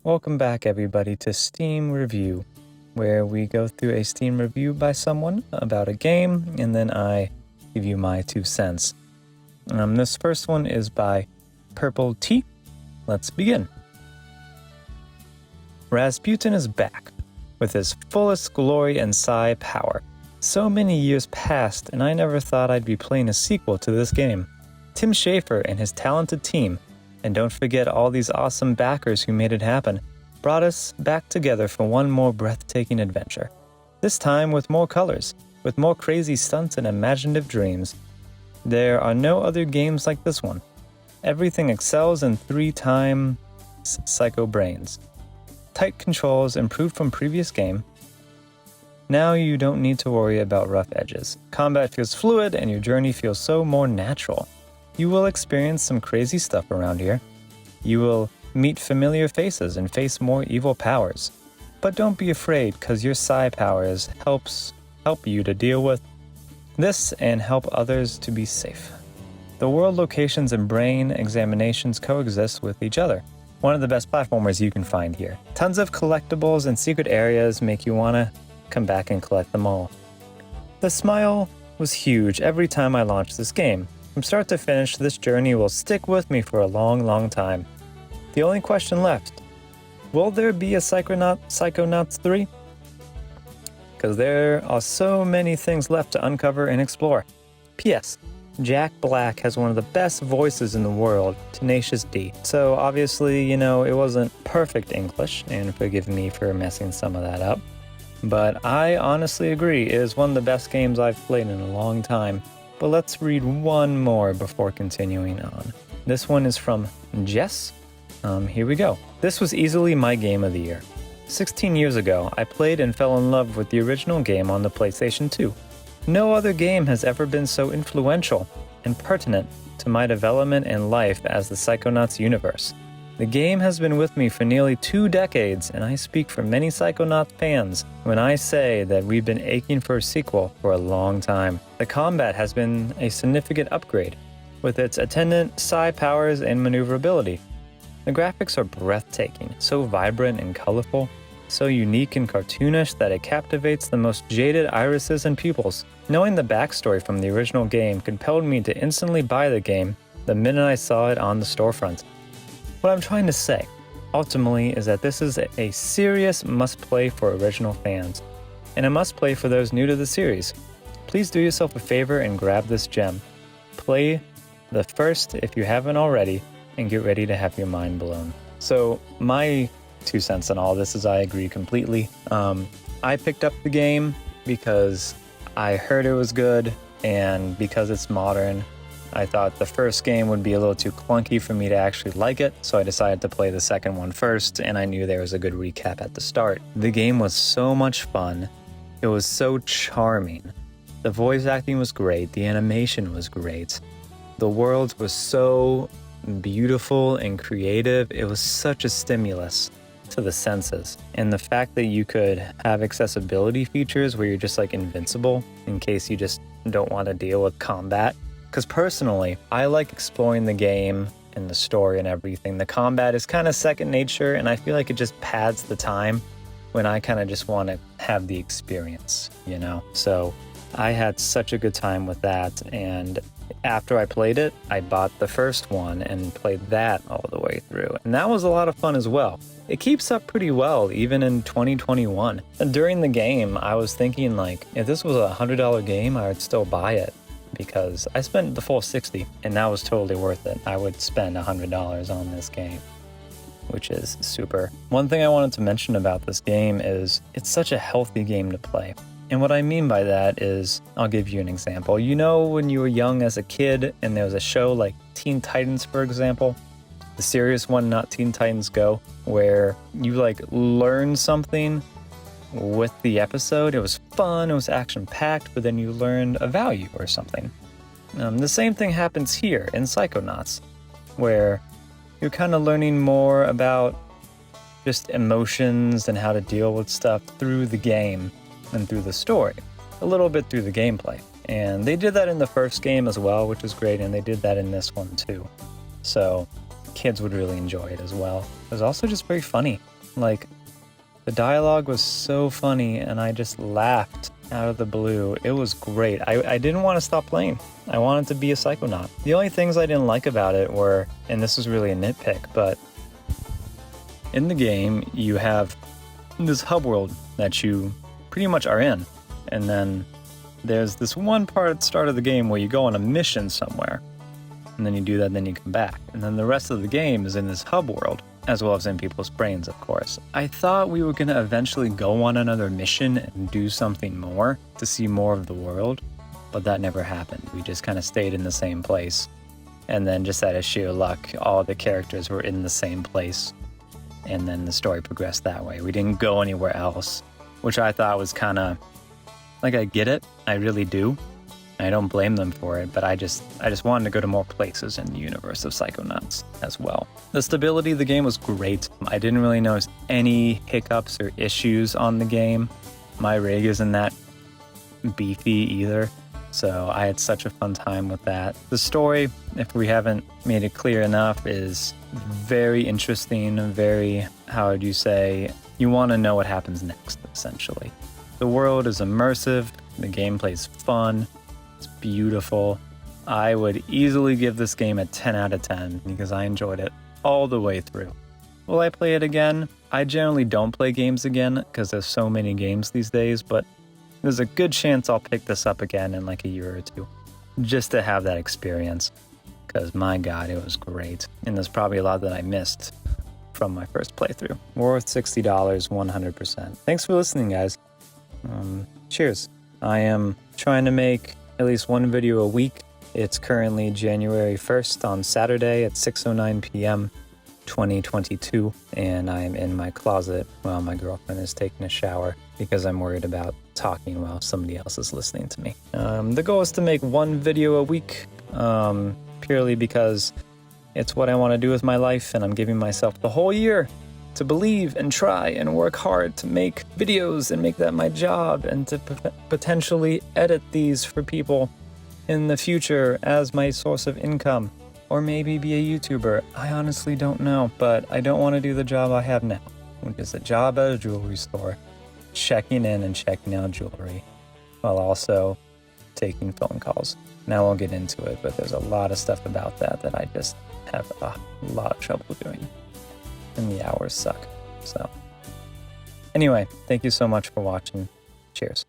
Welcome back, everybody, to Steam Review, where we go through a Steam review by someone about a game, and then I give you my 2 cents. This first one is by Purple Tea. Let's begin. Rasputin is back, with his fullest glory and psi power. So many years passed, and I never thought I'd be playing a sequel to this game. Tim Schafer and his talented team, and don't forget all these awesome backers who made it happen, brought us back together for one more breathtaking adventure. This time with more colors, with more crazy stunts and imaginative dreams. There are no other games like this one. Everything excels in 3 times psycho brains. Tight controls improved from previous game. Now you don't need to worry about rough edges. Combat feels fluid and your journey feels so more natural. You will experience some crazy stuff around here. You will meet familiar faces and face more evil powers. But don't be afraid, cause your psi powers help you to deal with this and help others to be safe. The world locations and brain examinations coexist with each other. One of the best platformers you can find here. Tons of collectibles and secret areas make you wanna come back and collect them all. The smile was huge every time I launched this game. From start to finish, this journey will stick with me for a long, long time. The only question left, will there be a Psychonauts 3? Because there are so many things left to uncover and explore. P.S. Jack Black has one of the best voices in the world, Tenacious D. So obviously, it wasn't perfect English, and forgive me for messing some of that up. But I honestly agree, it is one of the best games I've played in a long time. But let's read one more before continuing on. This one is from Jess. Here we go. This was easily my game of the year. 16 years ago, I played and fell in love with the original game on the PlayStation 2. No other game has ever been so influential and pertinent to my development and life as the Psychonauts universe. The game has been with me for nearly 2 decades, and I speak for many Psychonauts fans when I say that we've been aching for a sequel for a long time. The combat has been a significant upgrade, with its attendant psi powers and maneuverability. The graphics are breathtaking, so vibrant and colorful, so unique and cartoonish that it captivates the most jaded irises and pupils. Knowing the backstory from the original game compelled me to instantly buy the game the minute I saw it on the storefront. What I'm trying to say, ultimately, is that this is a serious must-play for original fans, and a must-play for those new to the series. Please do yourself a favor and grab this gem. Play the first if you haven't already, and get ready to have your mind blown. So my 2 cents on all this is I agree completely. I picked up the game because I heard it was good, and because it's modern. I thought the first game would be a little too clunky for me to actually like it, so I decided to play the second one first, and I knew there was a good recap at the start. The game was so much fun. It was so charming. The voice acting was great. The animation was great. The world was so beautiful and creative. It was such a stimulus to the senses. And the fact that you could have accessibility features where you're just like invincible in case you just don't want to deal with combat. Because personally, I like exploring the game and the story and everything. The combat is kind of second nature, and I feel like it just pads the time when I kind of just want to have the experience, So I had such a good time with that, and after I played it, I bought the first one and played that all the way through. And that was a lot of fun as well. It keeps up pretty well, even in 2021. And during the game, I was thinking if this was a $100 game, I would still buy it. Because I spent the full $60, and that was totally worth it. I would spend $100 on this game, which is super. One thing I wanted to mention about this game is it's such a healthy game to play. And what I mean by that is, I'll give you an example. When you were young as a kid and there was a show like Teen Titans, for example, the serious one, not Teen Titans Go, where you learn something with the episode. It was fun, it was action-packed, but then you learned a value or something. The same thing happens here in Psychonauts, where you're kind of learning more about just emotions and how to deal with stuff through the game and through the story, a little bit through the gameplay. And they did that in the first game as well, which is great, and they did that in this one too. So kids would really enjoy it as well. It was also just very funny. Like, the dialogue was so funny, and I just laughed out of the blue. It was great. I didn't want to stop playing. I wanted to be a Psychonaut. The only things I didn't like about it were, and this is really a nitpick, but in the game, you have this hub world that you pretty much are in. And then there's this one part at the start of the game where you go on a mission somewhere. And then you do that, and then you come back. And then the rest of the game is in this hub world, as well as in people's brains, of course. I thought we were going to eventually go on another mission and do something more to see more of the world, but that never happened. We just kind of stayed in the same place. And then just out of sheer luck, all the characters were in the same place. And then the story progressed that way. We didn't go anywhere else, which I thought was kind of, like, I get it. I really do. I don't blame them for it, but I just wanted to go to more places in the universe of Psychonauts as well. The stability of the game was great. I didn't really notice any hiccups or issues on the game. My rig isn't that beefy either, so I had such a fun time with that. The story, if we haven't made it clear enough, is very interesting, very, how would you say, you want to know what happens next, essentially. The world is immersive, the gameplay is fun, it's beautiful. I would easily give this game a 10 out of 10 because I enjoyed it all the way through. Will I play it again? I generally don't play games again because there's so many games these days, but there's a good chance I'll pick this up again in like a year or two, just to have that experience, because my God, it was great. And there's probably a lot that I missed from my first playthrough. Worth $60, 100%. Thanks for listening, guys. Cheers. I am trying to make at least one video a week. It's currently January 1st on Saturday at 6:09 p.m. 2022, and I'm in my closet while my girlfriend is taking a shower because I'm worried about talking while somebody else is listening to me. The goal is to make one video a week, purely because it's what I want to do with my life, and I'm giving myself the whole year to believe and try and work hard to make videos and make that my job, and to potentially edit these for people in the future as my source of income, or maybe be a YouTuber. I honestly don't know, but I don't want to do the job I have now, which is a job at a jewelry store, checking in and checking out jewelry, while also taking phone calls. Now I'll get into it, but there's a lot of stuff about that I just have a lot of trouble doing. And the hours suck. So anyway, thank you so much for watching. Cheers.